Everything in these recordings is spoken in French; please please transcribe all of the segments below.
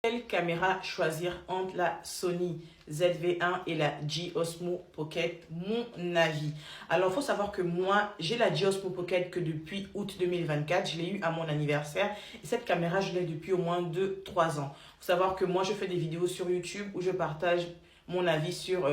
Quelle caméra choisir entre la Sony ZV-1 et la G-Osmo Pocket? Mon avis. Alors, il faut savoir que moi, j'ai la G-Osmo Pocket que depuis août 2024. Je l'ai eu à mon anniversaire. Et cette caméra, je l'ai depuis au moins 2-3 ans. Il faut savoir que moi, je fais des vidéos sur YouTube où je partage mon avis sur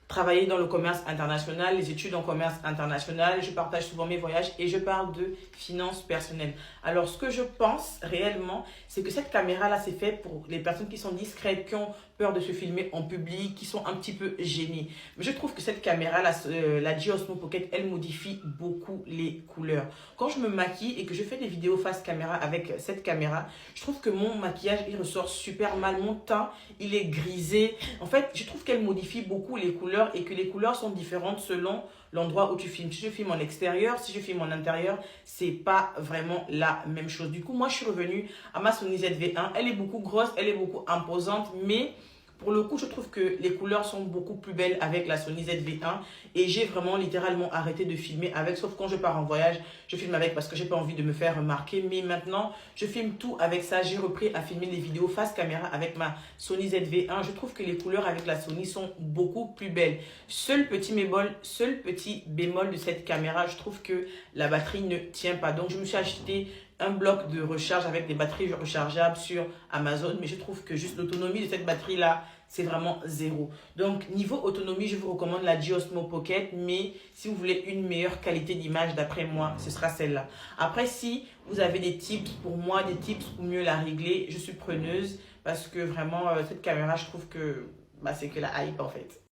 travailler dans le commerce international, les études en commerce international. Je partage souvent mes voyages et je parle de finances personnelles. Alors, ce que je pense réellement, c'est que cette caméra-là, c'est fait pour les personnes qui sont discrètes, qui ont peur de se filmer en public, qui sont un petit peu gênées. Mais je trouve que cette caméra, la G-Osmo Pocket, elle modifie beaucoup les couleurs. Quand je me maquille et que je fais des vidéos face caméra avec cette caméra, je trouve que mon maquillage, il ressort super mal. Mon teint, il est grisé. En fait, je trouve qu'elle modifie beaucoup les couleurs et que les couleurs sont différentes selon l'endroit où tu filmes. Si je filme en extérieur, si je filme en intérieur, c'est pas vraiment la même chose. Du coup, moi, je suis revenue à ma Sony ZV-1. Elle est beaucoup grosse, elle est beaucoup imposante, mais pour le coup, je trouve que les couleurs sont beaucoup plus belles avec la Sony ZV-1 et j'ai vraiment littéralement arrêté de filmer avec, sauf quand je pars en voyage, je filme avec parce que j'ai pas envie de me faire remarquer. Mais maintenant, je filme tout avec ça. J'ai repris à filmer les vidéos face caméra avec ma Sony ZV-1. Je trouve que les couleurs avec la Sony sont beaucoup plus belles. Seul petit bémol de cette caméra, je trouve que la batterie ne tient pas. Donc, je me suis acheté un bloc de recharge avec des batteries rechargeables sur Amazon, mais je trouve que juste l'autonomie de cette batterie-là, c'est vraiment zéro. Donc, niveau autonomie, je vous recommande la G-Osmo Pocket, mais si vous voulez une meilleure qualité d'image, d'après moi, ce sera celle-là. Après, si vous avez des tips pour moi, des tips pour mieux la régler, je suis preneuse parce que vraiment, cette caméra, je trouve que c'est que la hype en fait.